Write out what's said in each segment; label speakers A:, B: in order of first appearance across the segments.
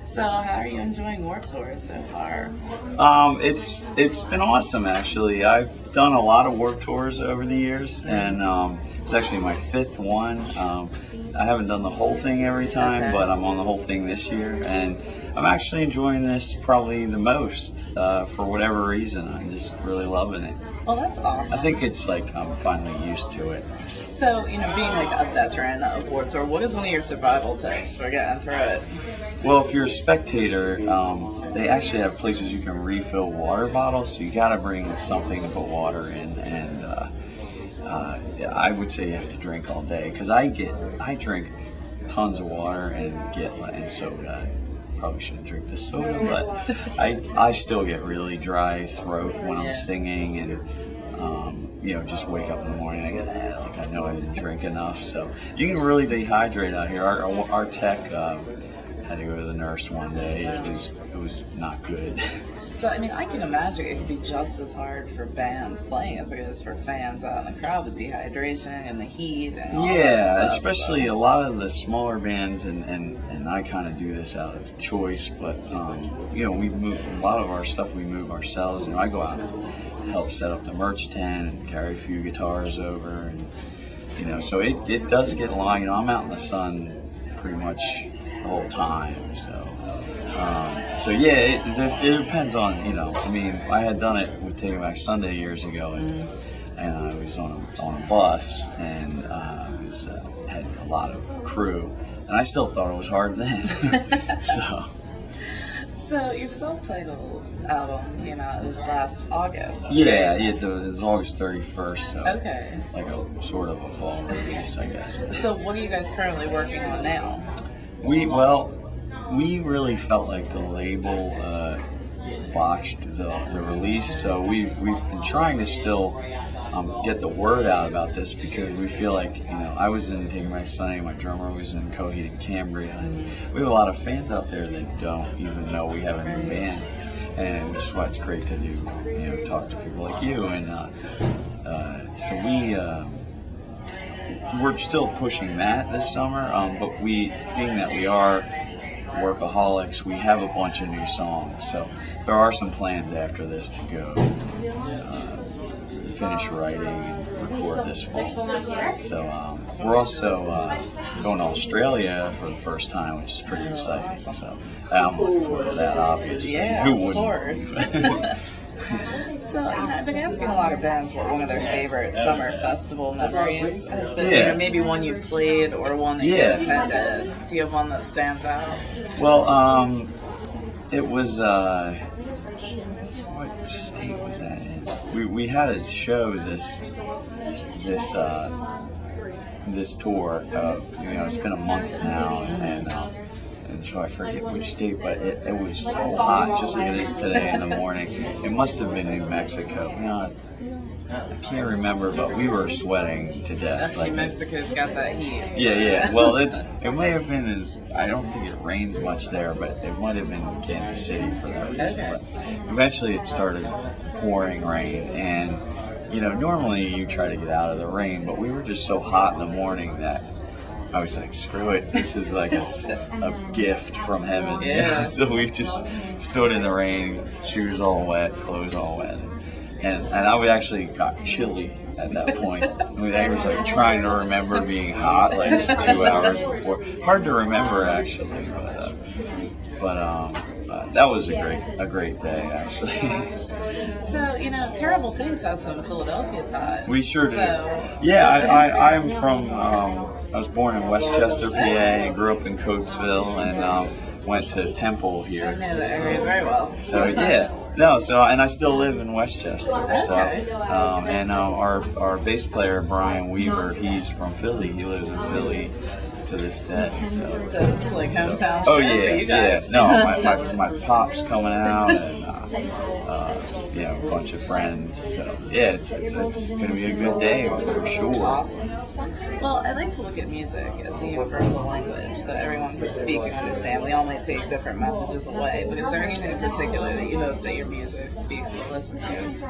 A: So, how are you enjoying Warped Tour so far?
B: It's been awesome actually. I've done a lot of Warped Tours over the years, and it's actually my fifth one. I haven't done the whole thing every time, but I'm on the whole thing this year, and I'm actually enjoying this probably the most for whatever reason. I'm just really loving it.
A: Well, that's awesome.
B: I think it's like I'm finally used to it.
A: So, being like a veteran of Warped Tour, what is one of your survival tips for getting through it?
B: Well, if you're a spectator, they actually have places you can refill water bottles, so you got to bring something to put water in, and I would say you have to drink all day, because I drink tons of water and soda. Probably shouldn't drink the soda, but I still get really dry throat when I'm singing, and just wake up in the morning and I know I didn't drink enough. So you can really dehydrate out here. Our tech had to go to the nurse one day. It was not good.
A: So, I can imagine it could be just as hard for bands playing as it is for fans out in the crowd with dehydration and the heat and all that stuff,
B: especially a lot of the smaller bands, and I kind of do this out of choice, but we move a lot of our stuff. We move ourselves. I go out and help set up the merch tent and carry a few guitars over, and so it does get long. I'm out in the sun pretty much the whole time, it depends on, I had done it with Taking Back Sunday years ago, and I was on a bus, and had a lot of crew, and I still thought it was hard then.
A: So your self-titled album came out this last August.
B: Yeah, it was August 31st, so
A: okay.
B: Like a sort of a fall release, I guess.
A: So what are you guys currently working on now?
B: We really felt like the label botched the release, so we've been trying to still get the word out about this, because we feel like, I was in Taking Back Sunday, my drummer was in Coheed and Cambria, and we have a lot of fans out there that don't even know we have a new band, and which is why it's great to do, talk to people like you, and so we're still pushing that this summer, but being that we are workaholics, we have a bunch of new songs, so there are some plans after this to go finish writing and record this fall. So we're also going to Australia for the first time, which is pretty exciting, so I'm looking forward to that, obviously.
A: Yeah,
B: Who
A: of course. So, I've been asking a lot of bands what one of their favorite summer festival memories has been. Maybe one you've played or one that you attended. Do you have one that stands out?
B: Well, it was, what state was that in? We had a show this tour. It's been a month now, and so I forget which date, but it was so hot, just like it is today in the morning. It must have been New Mexico. I can't remember, but we were sweating to death.
A: New Mexico's got that heat.
B: Yeah. Well, it may have been I don't think it rains much there, but it might have been Kansas City for that reason.
A: Okay.
B: But eventually it started pouring rain, and normally you try to get out of the rain, but we were just so hot in the morning that I was like, screw it, this is like a gift from heaven.
A: Yeah.
B: So we just stood in the rain, shoes all wet, clothes all wet. And I actually got chilly at that point. I was like trying to remember being hot like 2 hours before. Hard to remember actually, but that was a great day actually.
A: So, Terrible Things has some Philadelphia ties.
B: We sure do.
A: So.
B: Yeah, I'm from, I was born in Westchester, PA, and grew up in Coatesville, and went to Temple here.
A: I know that area very well.
B: So, and I still live in Westchester. So, and our bass player, Brian Weaver, he's from Philly. He lives in Philly to this day. So
A: this is like hometown
B: oh
A: show for you guys.
B: No, my pop's coming out, and a bunch of friends. So it's going to be a good day for sure.
A: Awesome. Well, I like to look at music as a universal language that everyone can speak and understand. We all might take different messages away, but is there anything in particular that you hope that your music speaks to listeners?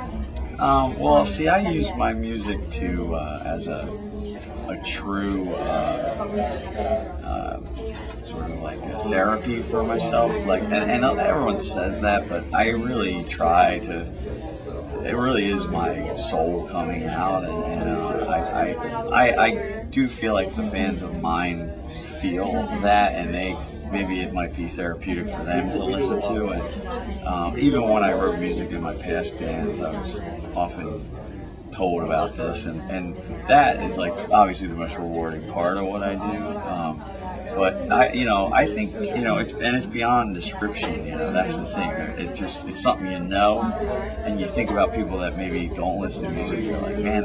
B: Well, see, I use my music to as a true sort of like a therapy for myself. Like, and everyone says that, but I really try to. It really is my soul coming out, and I do feel like the fans of mine feel that, and maybe it might be therapeutic for them to listen to. And even when I wrote music in my past bands, I was often told about this, and that is like obviously the most rewarding part of what I do. But I think it's beyond description. That's the thing. It's something and you think about people that maybe don't listen to music. You're like, man,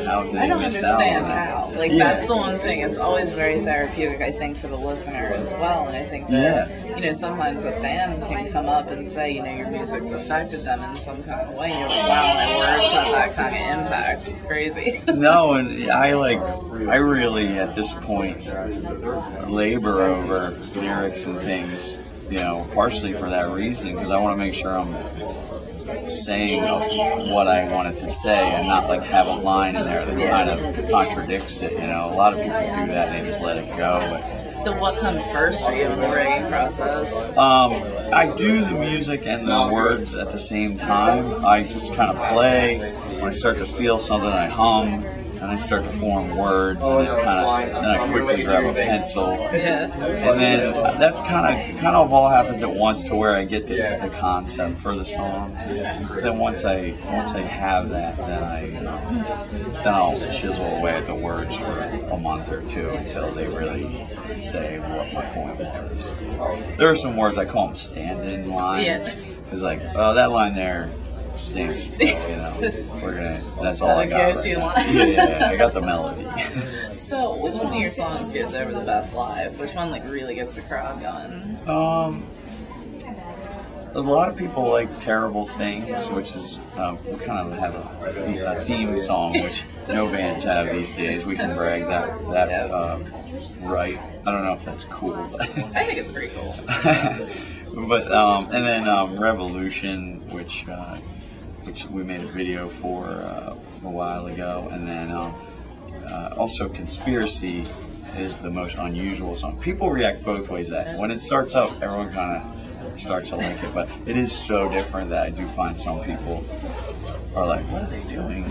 B: how did they miss out?
A: I don't understand how. That's the
B: Yeah.
A: one thing. It's always very therapeutic, I think, for the listener as well. And I think that sometimes a fan can come up and say, your music's affected them in some kind of way. And you're like, wow, my words have that kind of impact. It's crazy.
B: No, and I really at this point labor over lyrics and things, partially for that reason, because I want to make sure I'm saying what I wanted to say and not like have a line in there that kind of contradicts it. A lot of people do that and they just let it go.
A: So what comes first for you in the writing process?
B: I do the music and the words at the same time. I just kind of play. When I start to feel something, I hum. And I start to form words, and then I quickly grab a pencil,
A: Yeah.
B: and then that's kind of all happens at once to where I get the concept for the song. Then once I have that, then I'll chisel away at the words for a month or two until they really say what my point was. There are some words I call them stand-in lines, because that line there stinks. That's all I got.
A: Go-to line.
B: Yeah, I got the melody.
A: So, which one of your songs goes over the best live? Which one really gets the crowd going?
B: A lot of people like Terrible Things, which is we kind of have a theme song, which no bands have these days. We can brag that right. I don't know if that's cool, but
A: I think it's pretty cool.
B: But and then Revolution, which we made a video for a while ago, and then also Conspiracy is the most unusual song. People react both ways to that. When it starts up, everyone kind of starts to like it, but it is so different that I do find some people are like, what are they doing? It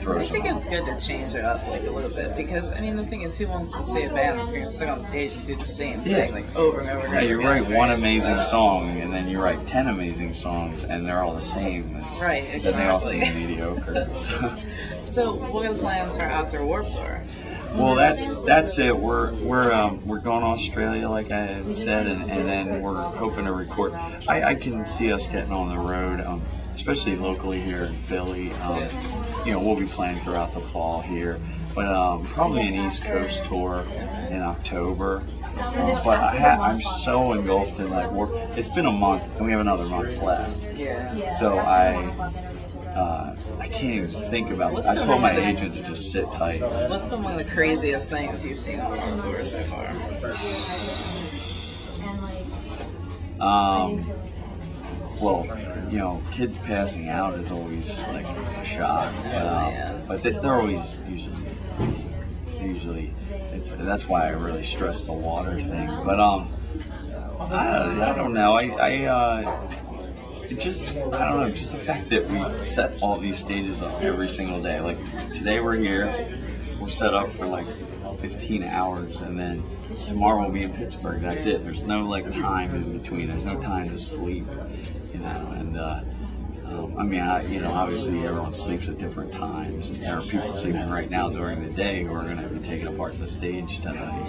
B: throws
A: I think
B: them
A: it's good to change it up a little bit, because the thing is, who wants to see a band that's going to sit on stage and do the same thing over and over again?
B: Yeah, you write one amazing song, and then you write 10 amazing songs, and they're all the same.
A: Right, exactly.
B: Then they all seem mediocre.
A: So, what are the plans for after Warped Tour?
B: Well, that's it. We're going to Australia, like I had said, and then we're hoping to record. I can see us getting on the road, especially locally here in Philly. We'll be playing throughout the fall here, but probably an East Coast tour in October. But I'm so engulfed in work. It's been a month, and we have another month left.
A: Yeah.
B: So I can't even think about it. I told my agent to just sit tight.
A: What's been one of the craziest things you've seen on Warped Tour so far?
B: Well, kids passing out is always a shock. But they're always usually that's why I really stress the water thing. But I don't know. Just the fact that we set all these stages up every single day. Like today we're here, we're set up for 15 hours, and then tomorrow we'll be in Pittsburgh. That's it. There's no time in between. There's no time to sleep, and obviously everyone sleeps at different times. There are people sleeping right now during the day who are going to be taking apart the stage tonight.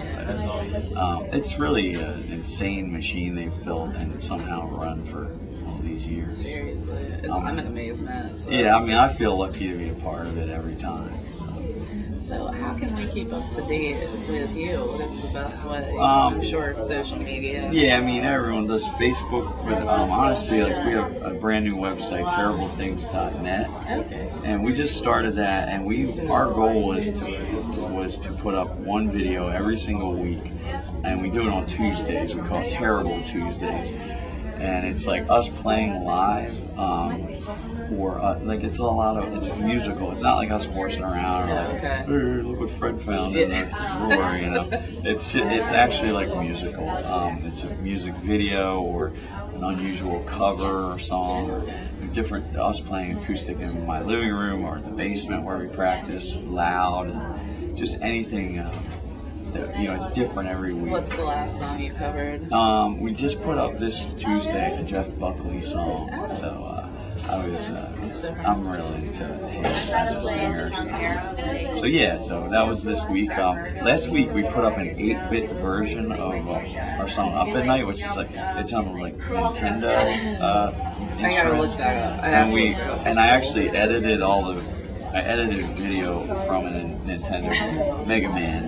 B: But, it's really an insane machine they've built and somehow run for all these years.
A: Seriously, I'm in amazement. So.
B: Yeah, I feel lucky to be a part of it every time.
A: So how can we keep up to date with you? What is the best way? I'm sure social media.
B: Yeah, everyone does Facebook, but honestly, we have a brand new website, terriblethings.net.
A: Okay.
B: And we just started that, and our goal was to put up one video every single week, and we do it on Tuesdays. We call it Terrible Tuesdays. and it's like us playing live, or like it's it's musical. It's not like us horsing around or like, hey, look what Fred found in the drawer, you know. It's actually like musical. It's a music video or an unusual cover or song, or different, us playing acoustic in my living room or the basement where we practice loud, and just anything. It's different every week.
A: What's the last song you covered?
B: We just put up this Tuesday a Jeff Buckley song, so I'm really into him as a singer. So yeah, so that was this week. Last week we put up an 8-bit version of our song "Up at Night," which is like it's on like Nintendo instruments, and I actually edited video from a Nintendo Mega Man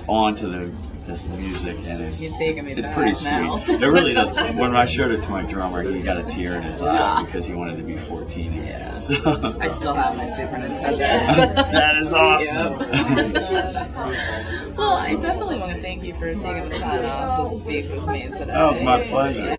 B: onto this music, and it's pretty sweet. It really does. When I showed it to my drummer, he got a tear in his eye because he wanted to be 14 again.
A: Yeah.
B: So.
A: I still have my Super Nintendo.
B: That is awesome.
A: Well, I definitely want to thank you for taking the time out to speak with me today.
B: Oh, it's my pleasure.